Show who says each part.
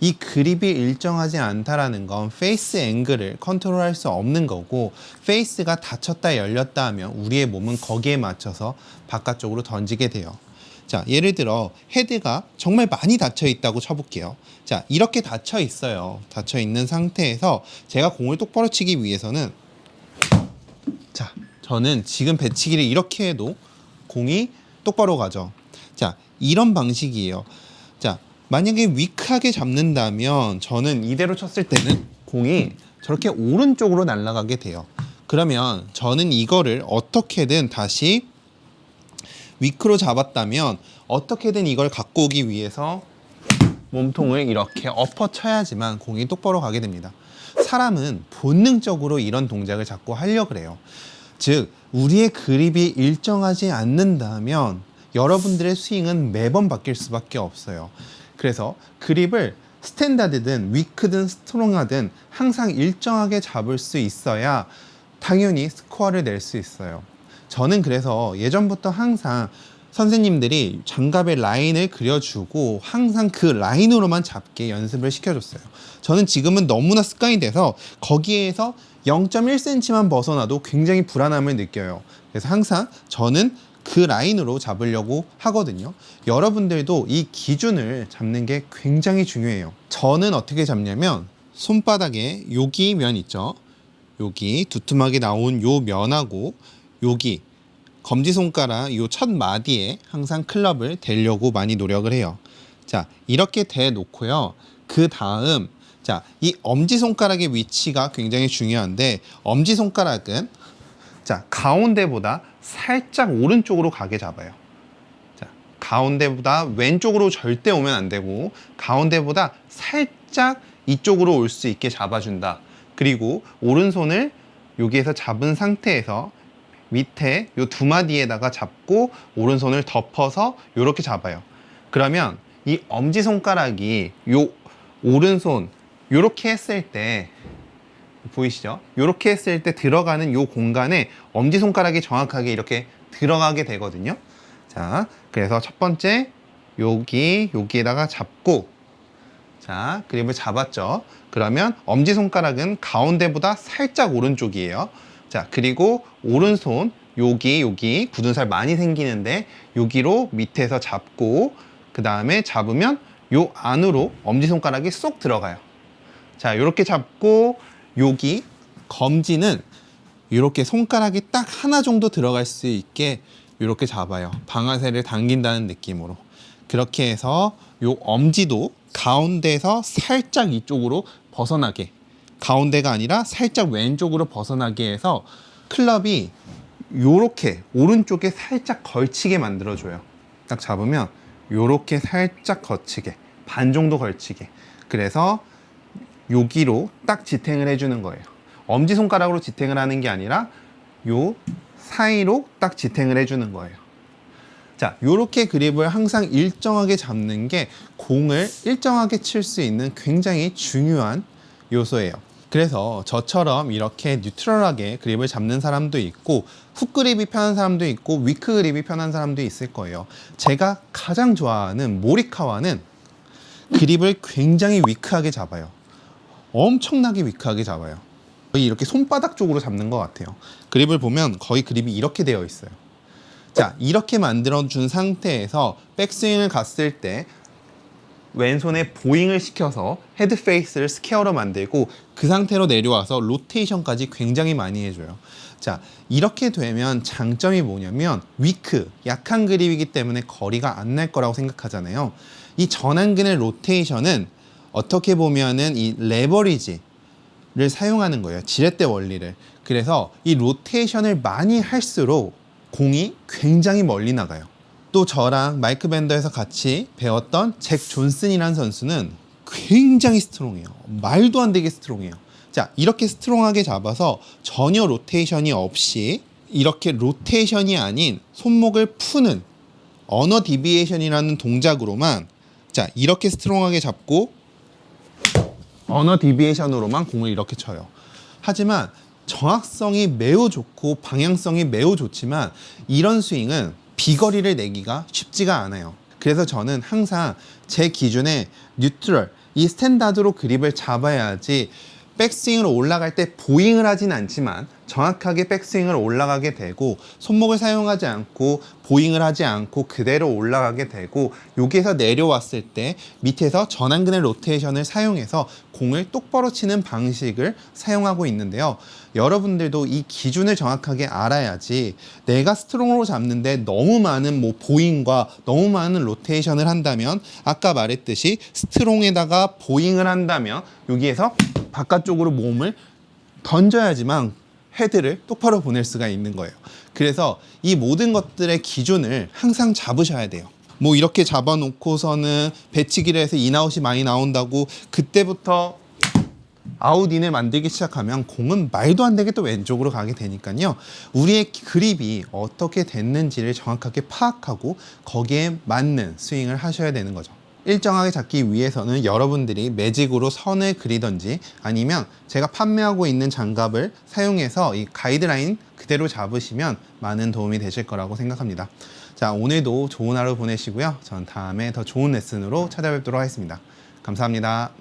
Speaker 1: 이 그립이 일정하지 않다라는 건 페이스 앵글을 컨트롤할 수 없는 거고, 페이스가 닫혔다 열렸다 하면 우리의 몸은 거기에 맞춰서 바깥쪽으로 던지게 돼요. 자, 예를 들어 헤드가 정말 많이 닫혀 있다고 쳐볼게요. 자, 이렇게 닫혀 있어요. 닫혀 있는 상태에서 제가 공을 똑바로 치기 위해서는, 자, 저는 지금 배치기를 이렇게 해도 공이 똑바로 가죠. 자, 이런 방식이에요. 자, 만약에 위크하게 잡는다면 저는 이대로 쳤을 때는 공이 저렇게 오른쪽으로 날아가게 돼요. 그러면 저는 이거를 어떻게든 다시 위크로 잡았다면 어떻게든 이걸 갖고 오기 위해서 몸통을 이렇게 엎어 쳐야지만 공이 똑바로 가게 됩니다. 사람은 본능적으로 이런 동작을 자꾸 하려고 그래요. 즉, 우리의 그립이 일정하지 않는다면 여러분들의 스윙은 매번 바뀔 수밖에 없어요. 그래서 그립을 스탠다드든 위크든 스트롱하든 항상 일정하게 잡을 수 있어야 당연히 스코어를 낼 수 있어요. 저는 그래서 예전부터 항상 선생님들이 장갑의 라인을 그려주고 항상 그 라인으로만 잡게 연습을 시켜줬어요. 저는 지금은 너무나 습관이 돼서 거기에서 0.1cm만 벗어나도 굉장히 불안함을 느껴요. 그래서 항상 저는 그 라인으로 잡으려고 하거든요. 여러분들도 이 기준을 잡는 게 굉장히 중요해요. 저는 어떻게 잡냐면 손바닥에 여기 면 있죠. 여기 두툼하게 나온 요 면하고 여기 검지손가락 요 첫 마디에 항상 클럽을 대려고 많이 노력을 해요. 자, 이렇게 대 놓고요. 그 다음, 자, 이 엄지손가락의 위치가 굉장히 중요한데, 엄지손가락은 자, 가운데보다 살짝 오른쪽으로 가게 잡아요. 자, 가운데보다 왼쪽으로 절대 오면 안 되고 가운데보다 살짝 이쪽으로 올 수 있게 잡아준다. 그리고 오른손을 여기에서 잡은 상태에서 밑에 요 두 마디에다가 잡고 오른손을 덮어서 이렇게 잡아요. 그러면 이 엄지손가락이 요 오른손 요렇게 했을 때 보이시죠? 이렇게 했을 때 들어가는 요 공간에 엄지손가락이 정확하게 이렇게 들어가게 되거든요. 자, 그래서 첫 번째 여기에다가 잡고, 자, 그립을 잡았죠. 그러면 엄지손가락은 가운데보다 살짝 오른쪽이에요. 자, 그리고 오른손 여기 굳은 살 많이 생기는데 여기로 밑에서 잡고, 그 다음에 잡으면 요 안으로 엄지손가락이 쏙 들어가요. 자, 이렇게 잡고 여기 검지는 이렇게 손가락이 딱 하나 정도 들어갈 수 있게 이렇게 잡아요. 방아쇠를 당긴다는 느낌으로. 그렇게 해서 요 엄지도 가운데에서 살짝 이쪽으로 벗어나게, 가운데가 아니라 살짝 왼쪽으로 벗어나게 해서 클럽이 요렇게 오른쪽에 살짝 걸치게 만들어줘요. 딱 잡으면 요렇게 살짝 걸치게, 반 정도 걸치게. 그래서 여기로 딱 지탱을 해주는 거예요. 엄지손가락으로 지탱을 하는 게 아니라 요 사이로 딱 지탱을 해주는 거예요. 자, 요렇게 그립을 항상 일정하게 잡는 게 공을 일정하게 칠 수 있는 굉장히 중요한 요소예요. 그래서 저처럼 이렇게 뉴트럴하게 그립을 잡는 사람도 있고, 훅 그립이 편한 사람도 있고, 위크 그립이 편한 사람도 있을 거예요. 제가 가장 좋아하는 모리카와는 그립을 굉장히 위크하게 잡아요. 엄청나게 위크하게 잡아요. 거의 이렇게 손바닥 쪽으로 잡는 것 같아요. 그립을 보면 거의 그립이 이렇게 되어 있어요. 자, 이렇게 만들어준 상태에서 백스윙을 갔을 때 왼손에 보잉을 시켜서 헤드 페이스를 스퀘어로 만들고 그 상태로 내려와서 로테이션까지 굉장히 많이 해줘요. 자, 이렇게 되면 장점이 뭐냐면 위크, 약한 그립이기 때문에 거리가 안 날 거라고 생각하잖아요. 이 전완근의 로테이션은 어떻게 보면은 이 레버리지를 사용하는 거예요. 지렛대 원리를. 그래서 이 로테이션을 많이 할수록 공이 굉장히 멀리 나가요. 또 저랑 마이크 밴더에서 같이 배웠던 잭 존슨이라는 선수는 굉장히 스트롱해요. 말도 안 되게 스트롱해요. 자, 이렇게 스트롱하게 잡아서 전혀 로테이션이 없이 이렇게 로테이션이 아닌 손목을 푸는 언어 디비에이션이라는 동작으로만, 자, 이렇게 스트롱하게 잡고 언어 디비에이션으로만 공을 이렇게 쳐요. 하지만 정확성이 매우 좋고 방향성이 매우 좋지만 이런 스윙은 비거리를 내기가 쉽지가 않아요. 그래서 저는 항상 제 기준에 뉴트럴, 이 스탠다드로 그립을 잡아야지 백스윙으로 올라갈 때 보잉을 하진 않지만 정확하게 백스윙을 올라가게 되고 손목을 사용하지 않고 보잉을 하지 않고 그대로 올라가게 되고 여기에서 내려왔을 때 밑에서 전완근의 로테이션을 사용해서 공을 똑바로 치는 방식을 사용하고 있는데요. 여러분들도 이 기준을 정확하게 알아야지 내가 스트롱으로 잡는데 너무 많은 보잉과 너무 많은 로테이션을 한다면 아까 말했듯이 스트롱에다가 보잉을 한다면 여기에서 바깥쪽으로 몸을 던져야지만 헤드를 똑바로 보낼 수가 있는 거예요. 그래서 이 모든 것들의 기준을 항상 잡으셔야 돼요. 뭐 이렇게 잡아놓고서는 배치기를 해서 인아웃이 많이 나온다고 그때부터 아웃인을 만들기 시작하면 공은 말도 안 되게 또 왼쪽으로 가게 되니까요. 우리의 그립이 어떻게 됐는지를 정확하게 파악하고 거기에 맞는 스윙을 하셔야 되는 거죠. 일정하게 잡기 위해서는 여러분들이 매직으로 선을 그리던지 아니면 제가 판매하고 있는 장갑을 사용해서 이 가이드라인 그대로 잡으시면 많은 도움이 되실 거라고 생각합니다. 자, 오늘도 좋은 하루 보내시고요. 전 다음에 더 좋은 레슨으로 찾아뵙도록 하겠습니다. 감사합니다.